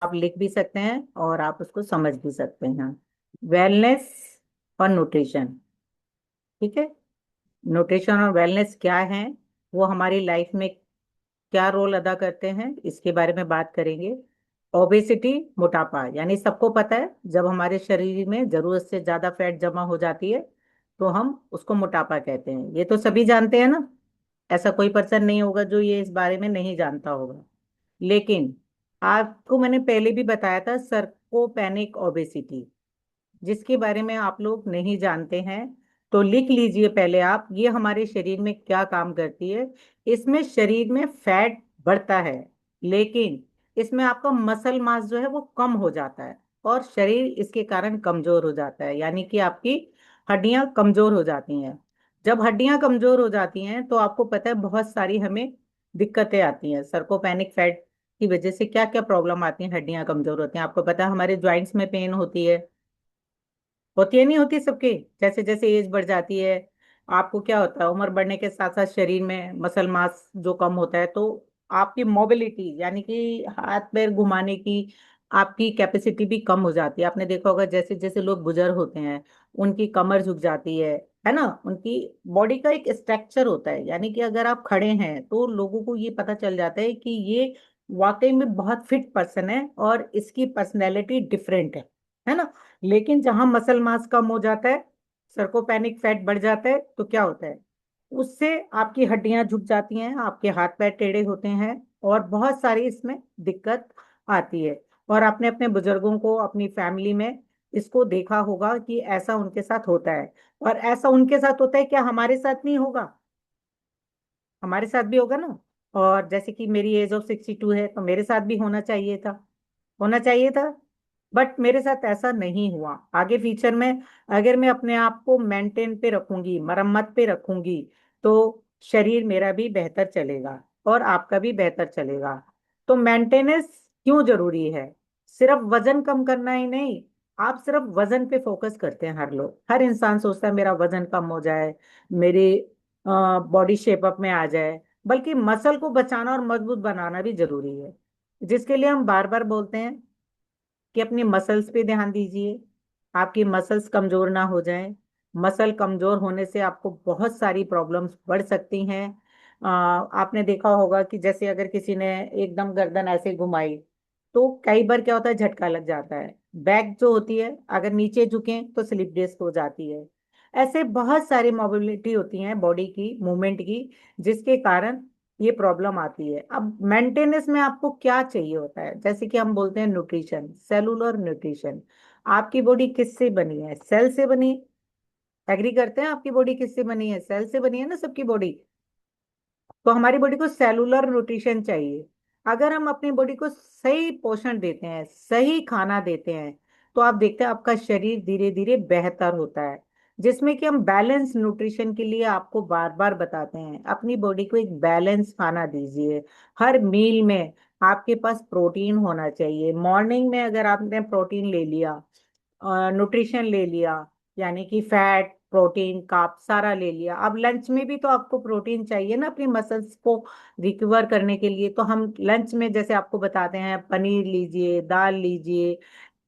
आप लिख भी सकते हैं और आप उसको समझ भी सकते हैं। वेलनेस और न्यूट्रिशन। ठीक है। न्यूट्रिशन और वेलनेस क्या है, वो हमारी लाइफ में क्या रोल अदा करते हैं, इसके बारे में बात करेंगे। ओबेसिटी, मोटापा, यानी सबको पता है जब हमारे शरीर में जरूरत से ज्यादा फैट जमा हो जाती है तो हम उसको मोटापा कहते हैं। ये तो सभी जानते हैं ना। ऐसा कोई पर्सन नहीं होगा जो ये इस बारे में नहीं जानता होगा। लेकिन आपको मैंने पहले भी बताया था सर्कोपेनिक ओबेसिटी, जिसके बारे में आप लोग नहीं जानते हैं। तो लिख लीजिए पहले आप, ये हमारे शरीर में क्या काम करती है। इसमें शरीर में फैट बढ़ता है, लेकिन इसमें आपका मसल मास जो है वो कम हो जाता है और शरीर इसके कारण कमजोर हो जाता है, यानी कि आपकी हड्डियां कमजोर हो जाती हैं। जब हड्डियां कमजोर हो जाती हैं तो आपको पता है बहुत सारी हमें दिक्कतें आती हैं। सर्कोपेनिक फैट की वजह से क्या क्या प्रॉब्लम आती हैं, हड्डियां कमजोर होती हैं। आपको पता है हमारे ज्वाइंट्स में पेन होती है, होती है नहीं होती सबके। जैसे जैसे एज बढ़ जाती है, आपको क्या होता है, उम्र बढ़ने के साथ साथ शरीर में मसल मास जो कम होता है तो आपकी मोबिलिटी यानी कि हाथ पैर घुमाने की आपकी कैपेसिटी भी कम हो जाती है। आपने देखा होगा जैसे जैसे लोग बुजुर्ग होते हैं उनकी कमर झुक जाती है ना। उनकी बॉडी का एक स्ट्रक्चर होता है, यानी कि अगर आप खड़े हैं तो लोगों को ये पता चल जाता है कि ये वाकई में बहुत फिट पर्सन है और इसकी पर्सनैलिटी डिफरेंट है ना। लेकिन जहां मसल मास कम हो जाता है, सर्कोपेनिक फैट बढ़ जाता है, तो क्या होता है, उससे आपकी हड्डियां झुक जाती हैं, आपके हाथ पैर टेढ़े होते हैं और बहुत सारी इसमें दिक्कत आती है। और आपने अपने बुजुर्गों को, अपनी फैमिली में इसको देखा होगा कि ऐसा उनके साथ होता है। और ऐसा उनके साथ होता है, क्या हमारे साथ नहीं होगा? हमारे साथ भी होगा ना। और जैसे कि मेरी एज ऑफ 62 है तो मेरे साथ भी होना चाहिए था, होना चाहिए था। बट मेरे साथ ऐसा नहीं हुआ। आगे फ्यूचर में अगर मैं अपने आप को मेंटेन पे रखूंगी, मरम्मत पे रखूंगी, तो शरीर मेरा भी बेहतर चलेगा और आपका भी बेहतर चलेगा। तो मेंटेनेंस क्यों जरूरी है? सिर्फ वजन कम करना ही नहीं। आप सिर्फ वजन पे फोकस करते हैं, हर लोग, हर इंसान सोचता है मेरा वजन कम हो जाए, मेरी बॉडी शेप अप में आ जाए। बल्कि मसल को बचाना और मजबूत बनाना भी जरूरी है, जिसके लिए हम बार बार बोलते हैं कि अपनी मसल्स पे ध्यान दीजिए, आपकी मसल्स कमजोर ना हो जाएं। मसल कमजोर होने से आपको बहुत सारी प्रॉब्लम्स बढ़ सकती हैं। आपने देखा होगा कि जैसे अगर किसी ने एकदम गर्दन ऐसे घुमाई तो कई बार क्या होता है, झटका लग जाता है। बैक जो होती है अगर नीचे झुकें तो स्लिप डिस्क हो जाती है। ऐसे बहुत सारी मोबिलिटी होती है बॉडी की, मूवमेंट की, जिसके कारण ये प्रॉब्लम आती है। अब मेंटेनेंस में आपको क्या चाहिए होता है, जैसे कि हम बोलते हैं न्यूट्रिशन, सेलुलर न्यूट्रिशन। आपकी बॉडी किससे बनी है? सेल से बनी। एग्री करते हैं? आपकी बॉडी किससे बनी है? सेल से बनी है ना सबकी बॉडी। तो हमारी बॉडी को सेलुलर न्यूट्रिशन चाहिए। अगर हम अपनी बॉडी को सही पोषण देते हैं, सही खाना देते हैं, तो आप देखते हैं आपका शरीर धीरे धीरे बेहतर होता है। जिसमें कि हम बैलेंस न्यूट्रिशन के लिए आपको बार बार बताते हैं, अपनी बॉडी को एक बैलेंस खाना दीजिए। हर मील में आपके पास प्रोटीन होना चाहिए। मॉर्निंग में अगर आपने प्रोटीन ले लिया, न्यूट्रिशन ले लिया, यानी कि फैट, प्रोटीन, कार्ब सारा ले लिया, अब लंच में भी तो आपको प्रोटीन चाहिए ना अपनी मसल्स को रिकवर करने के लिए। तो हम लंच में जैसे आपको बताते हैं पनीर लीजिए, दाल लीजिए,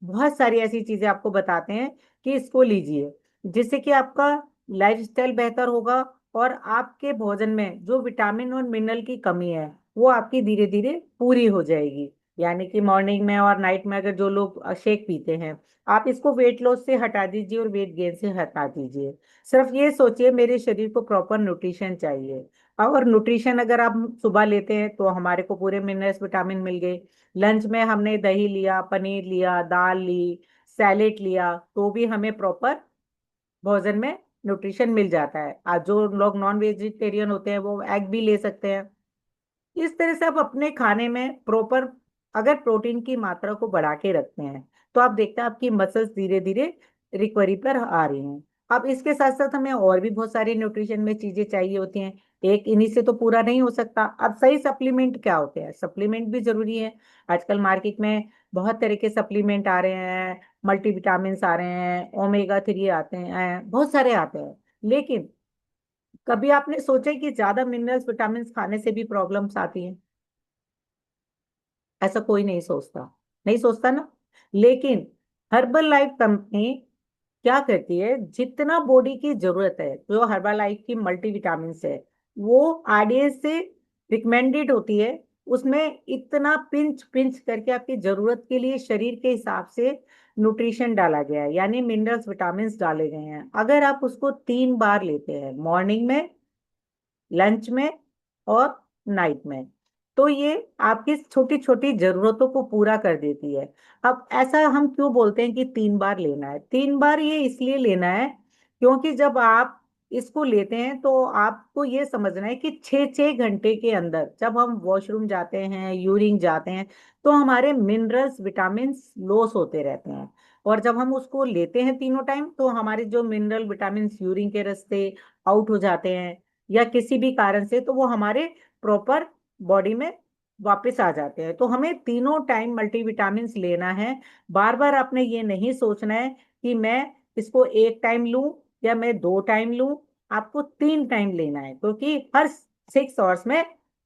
बहुत सारी ऐसी चीजें आपको बताते हैं कि इसको लीजिए, जिससे कि आपका लाइफस्टाइल बेहतर होगा और आपके भोजन में जो विटामिन और मिनरल की कमी है वो आपकी धीरे धीरे पूरी हो जाएगी। यानी कि मॉर्निंग में और नाइट में अगर जो लोग शेक पीते हैं, आप इसको वेट लॉस से हटा दीजिए और वेट गेन से हटा दीजिए। सिर्फ ये सोचिए मेरे शरीर को प्रॉपर न्यूट्रिशन चाहिए। और न्यूट्रिशन अगर आप सुबह लेते हैं तो हमारे को पूरे मिनरल्स विटामिन मिल गए। लंच में हमने दही लिया, पनीर लिया, दाल ली, सैलेड लिया, तो भी हमें प्रॉपर भोजन में न्यूट्रिशन मिल जाता है। आज जो लोग नॉन वेजिटेरियन होते हैं वो एग भी ले सकते हैं। इस तरह से आप अपने खाने में प्रॉपर अगर प्रोटीन की मात्रा को बढ़ा के रखते हैं तो आप देखते हैं आपकी मसल्स धीरे धीरे रिकवरी पर आ रही हैं। अब इसके साथ साथ हमें और भी बहुत सारी न्यूट्रिशन में चीजें चाहिए होती हैं। एक इन्हीं से तो पूरा नहीं हो सकता। अब सही सप्लीमेंट क्या होते हैं? सप्लीमेंट भी जरूरी है। आजकल मार्केट में बहुत तरह के सप्लीमेंट आ रहे हैं, मल्टीविटामिन आ रहे हैं, ओमेगा 3 आते हैं, बहुत सारे आते हैं। लेकिन कभी आपने सोचा है कि ज्यादा मिनरल्स विटामिन खाने से भी प्रॉब्लम्स आती हैं? ऐसा कोई नहीं सोचता। नहीं सोचता ना। लेकिन हर्बल लाइफ कंपनी क्या करती है, जितना बॉडी की जरूरत है, जो हर्बल लाइफ की मल्टीविटामिन है, वो आरडीएस से रिकमेंडेड होती है। उसमें इतना पिंच पिंच करके आपकी जरूरत के लिए शरीर के हिसाब से न्यूट्रिशन डाला गया है, यानी मिनरल्स विटामिन डाले गए हैं। अगर आप उसको 3 बार लेते हैं, मॉर्निंग में, लंच में और नाइट में, तो ये आपकी छोटी छोटी जरूरतों को पूरा कर देती है। अब ऐसा हम क्यों बोलते हैं कि 3 बार लेना है? 3 बार ये इसलिए लेना है क्योंकि जब आप इसको लेते हैं तो आपको ये समझना है कि 6 6 घंटे के अंदर जब हम वॉशरूम जाते हैं, यूरिन जाते हैं, तो हमारे मिनरल्स विटामिन लॉस होते रहते हैं। और जब हम उसको लेते हैं तीनों टाइम, तो हमारे जो मिनरल विटामिन यूरिन के रास्ते आउट हो जाते हैं या किसी भी कारण से, तो वो हमारे प्रॉपर बॉडी में वापस आ जाते हैं। तो हमें तीनों टाइम मल्टीविटामिन्स लेना है। बार बार आपने ये नहीं सोचना है कि मैं इसको एक टाइम लूं या मैं 2 टाइम लूं। आपको 3 टाइम लेना है, क्योंकि हर 6 आवर्स में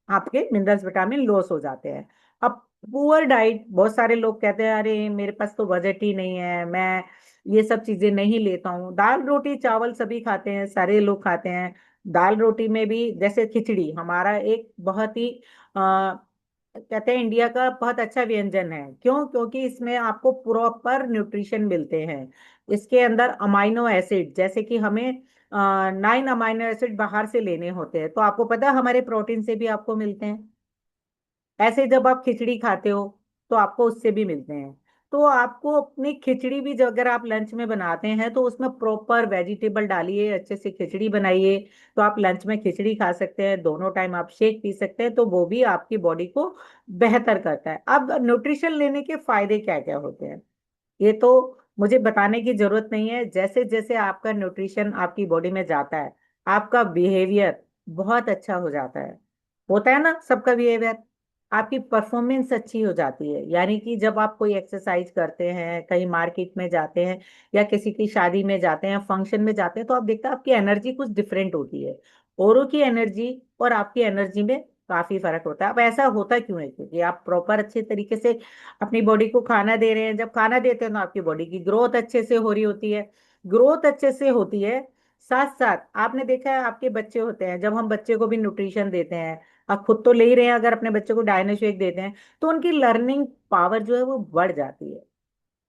आपके मिनरल्स विटामिन लॉस हो जाते हैं। अब पुअर डाइट, बहुत सारे लोग कहते हैं अरे मेरे पास तो बजट ही नहीं है, मैं ये सब चीजें नहीं लेता हूँ। दाल रोटी चावल सभी खाते हैं, सारे लोग खाते हैं। दाल रोटी में भी जैसे खिचड़ी हमारा एक बहुत ही कहते हैं इंडिया का बहुत अच्छा व्यंजन है। क्यों? क्योंकि इसमें आपको प्रॉपर न्यूट्रिशन मिलते हैं। इसके अंदर अमाइनो एसिड, जैसे कि हमें 9 अमाइनो एसिड बाहर से लेने होते हैं, तो आपको पता है हमारे प्रोटीन से भी आपको मिलते हैं। ऐसे जब आप खिचड़ी खाते हो तो आपको उससे भी मिलते हैं। तो आपको अपनी खिचड़ी भी जब अगर आप लंच में बनाते हैं तो उसमें प्रॉपर वेजिटेबल डालिए, अच्छे से खिचड़ी बनाइए। तो आप लंच में खिचड़ी खा सकते हैं, दोनों टाइम आप शेक पी सकते हैं, तो वो भी आपकी बॉडी को बेहतर करता है। अब न्यूट्रिशन लेने के फायदे क्या क्या होते हैं, ये तो मुझे बताने की जरूरत नहीं है। जैसे जैसे आपका न्यूट्रिशन आपकी बॉडी में जाता है, आपका बिहेवियर बहुत अच्छा हो जाता है। होता है ना सबका बिहेवियर। आपकी परफॉर्मेंस अच्छी हो जाती है, यानी कि जब आप कोई एक्सरसाइज करते हैं, कहीं मार्केट में जाते हैं या किसी की शादी में जाते हैं, फंक्शन में जाते हैं, तो आप देखते हैं आपकी एनर्जी कुछ डिफरेंट होती है। औरों की एनर्जी और आपकी एनर्जी में काफी फर्क होता है। अब ऐसा होता क्यों है? क्योंकि आप प्रॉपर अच्छे तरीके से अपनी बॉडी को खाना दे रहे हैं। जब खाना देते हैं तो आपकी बॉडी की ग्रोथ अच्छे से हो रही होती है। ग्रोथ अच्छे से होती है, साथ साथ आपने देखा है आपके बच्चे होते हैं, जब हम बच्चे को भी न्यूट्रिशन देते हैं, आप खुद तो ले ही रहे हैं, अगर अपने बच्चे को डायनाशेक देते हैं तो उनकी लर्निंग पावर जो है वो बढ़ जाती है।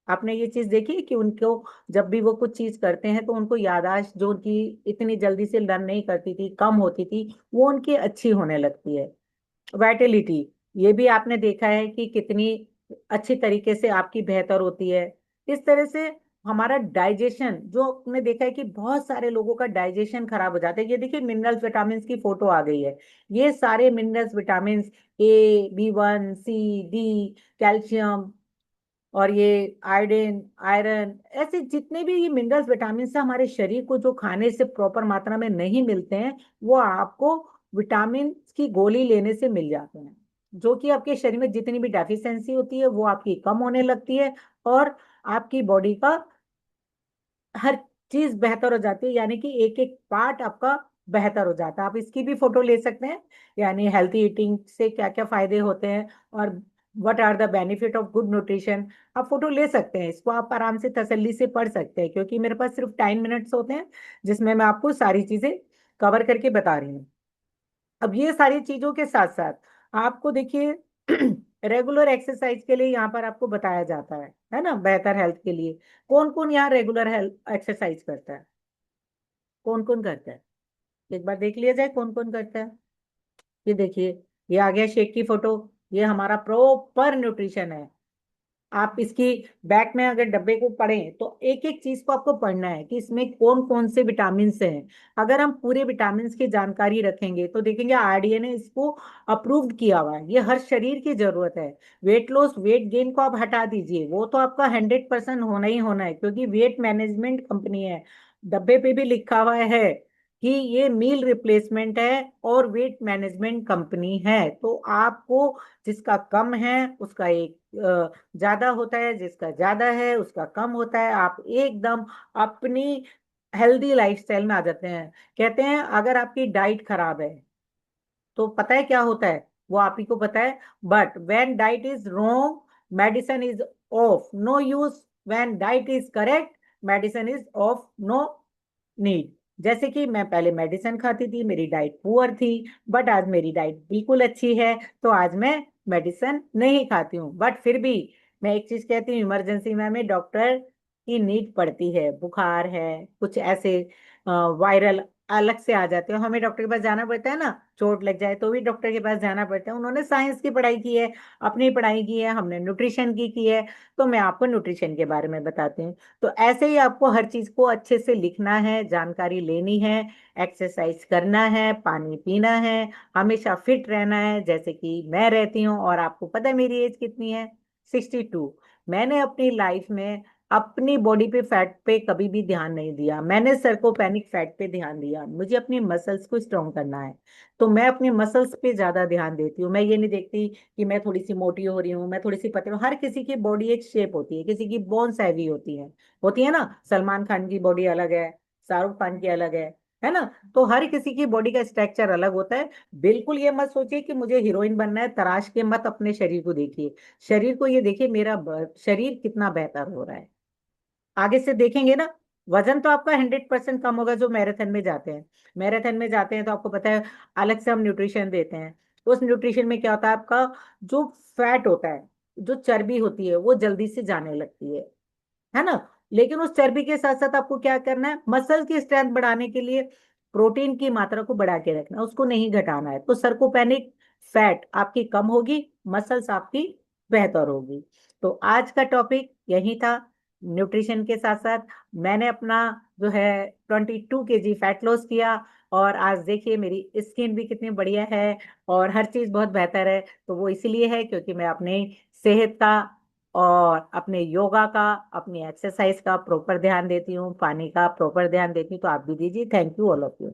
आपने ये चीज देखी है कि उनको जब भी वो कुछ चीज करते हैं तो उनको याददाश्त जो उनकी इतनी जल्दी से लर्न नहीं करती थी, कम होती थी, वो उनकी अच्छी होने लगती है। वाइटलिटी, ये भी आपने देखा है कि कितनी अच्छी तरीके से आपकी बेहतर होती है। इस तरह से हमारा डाइजेशन, जो आपने देखा है कि बहुत सारे लोगों का डाइजेशन खराब हो जाता है। ये देखिए मिनरल्स विटामिन की फोटो आ गई है। ये सारे minerals vitamin, A B1 C D, calcium, और ये आयोडीन, आयरन, ऐसे जितने भी ये मिनरल्स विटामिन से हमारे शरीर को जो खाने से प्रॉपर मात्रा में नहीं मिलते हैं, वो आपको विटामिन की गोली लेने से मिल जाते हैं। जो कि आपके शरीर में जितनी भी डेफिशिएंसी होती है वो आपकी कम होने लगती है, और आपकी बॉडी का हर चीज बेहतर हो जाती है, यानी कि एक एक पार्ट आपका बेहतर हो जाता है। आप इसकी भी फोटो ले सकते हैं, यानी हेल्थी ईटिंग से क्या क्या फायदे होते हैं और what are the benefit of good nutrition. आप फोटो ले सकते हैं, इसको आप आराम से तसल्ली से पढ़ सकते हैं, क्योंकि मेरे पास सिर्फ 10 मिनट्स होते हैं जिसमें मैं आपको सारी चीजें कवर करके बता रही हूँ। अब ये सारी चीजों के साथ साथ आपको देखिए रेगुलर एक्सरसाइज के लिए यहाँ पर आपको बताया जाता है ना, बेहतर हेल्थ के लिए। कौन कौन यहाँ रेगुलर हेल्थ एक्सरसाइज करता है? कौन कौन करता है? एक बार देख लिया जाए कौन कौन करता है। ये देखिए, ये आ गया शेक की फोटो। ये हमारा प्रॉपर न्यूट्रिशन है। आप इसकी बैक में अगर डब्बे को पढ़ें तो एक एक चीज को आपको पढ़ना है कि इसमें कौन कौन से विटामिन हैं। अगर हम पूरे विटामिन की जानकारी रखेंगे तो देखेंगे आरडीए ने इसको अप्रूव्ड किया हुआ है, ये हर शरीर की जरूरत है। वेट लॉस वेट गेन को आप हटा दीजिए, वो तो आपका 100% होना ही होना है, क्योंकि वेट मैनेजमेंट कंपनी है। डब्बे पे भी लिखा हुआ है कि ये मील रिप्लेसमेंट है और वेट मैनेजमेंट कंपनी है। तो आपको जिसका कम है उसका एक ज्यादा होता है, जिसका ज्यादा है उसका कम होता है। आप एकदम अपनी हेल्दी लाइफस्टाइल में आ जाते हैं। कहते हैं अगर आपकी डाइट खराब है तो पता है क्या होता है, वो आप ही को पता है। But when diet is wrong, medicine is of no use when diet is correct, medicine is of no need. जैसे कि मैं पहले मेडिसिन खाती थी, मेरी डाइट पुअर थी, बट आज मेरी डाइट बिल्कुल अच्छी है, तो आज मैं मेडिसिन नहीं खाती हूँ। बट फिर भी मैं एक चीज कहती हूँ, इमरजेंसी में हमें डॉक्टर की नीड पड़ती है, बुखार है, कुछ ऐसे वायरल अलग से आ जाते हैं, हमें डॉक्टर के पास जाना पड़ता है ना, चोट लग जाए तो भी डॉक्टर के पास जाना पड़ता है। उन्होंने साइंस की पढ़ाई की है, अपनी पढ़ाई की है, हमने न्यूट्रिशन की है। तो मैं आपको न्यूट्रिशन के बारे में बताती हूँ। तो ऐसे ही आपको हर चीज को अच्छे से लिखना है, जानकारी लेनी है, एक्सरसाइज करना है, पानी पीना है, हमेशा फिट रहना है, जैसे कि मैं रहती हूँ। और आपको पता है मेरी एज कितनी है? 62। मैंने अपनी लाइफ में अपनी बॉडी पे फैट पे कभी भी ध्यान नहीं दिया, मैंने सर्कोपेनिक फैट पे ध्यान दिया। मुझे अपनी मसल्स को स्ट्रॉन्ग करना है, तो मैं अपनी मसल्स पे ज्यादा ध्यान देती हूँ। मैं ये नहीं देखती कि मैं थोड़ी सी मोटी हो रही हूँ, मैं थोड़ी सी पतली हूँ। हर किसी की बॉडी एक शेप होती है, किसी की बोन्स हैवी होती है ना। सलमान खान की बॉडी अलग है, शाहरुख खान की अलग है ना। तो हर किसी की बॉडी का स्ट्रक्चर अलग होता है। बिल्कुल ये मत सोचिए कि मुझे हीरोइन बनना है, तराश के मत अपने शरीर को देखिए, शरीर को ये देखिए मेरा शरीर कितना बेहतर हो रहा है। आगे से देखेंगे ना, वजन तो आपका 100% कम होगा जो मैराथन में जाते हैं। मैराथन में जाते हैं तो आपको पता है अलग से हम न्यूट्रिशन देते हैं। तो उस न्यूट्रिशन में क्या होता है, आपका जो फैट होता है, जो चर्बी होती है, वो जल्दी से जाने लगती है ना। लेकिन उस चर्बी के साथ साथ आपको क्या करना है, मसल की स्ट्रेंथ बढ़ाने के लिए प्रोटीन की मात्रा को बढ़ा के रखना है, उसको नहीं घटाना है। तो सर्कोपेनिक फैट आपकी कम होगी, मसल्स आपकी बेहतर होगी। तो आज का टॉपिक यही था, न्यूट्रिशन के साथ साथ मैंने अपना जो है 22 kg फैट लॉस किया। और आज देखिए मेरी स्किन भी कितनी बढ़िया है, और हर चीज बहुत बेहतर है। तो वो इसलिए है क्योंकि मैं अपनी सेहत का और अपने योगा का, अपनी एक्सरसाइज का प्रॉपर ध्यान देती हूँ, पानी का प्रॉपर ध्यान देती हूँ। तो आप भी दीजिए। Thank you all of you.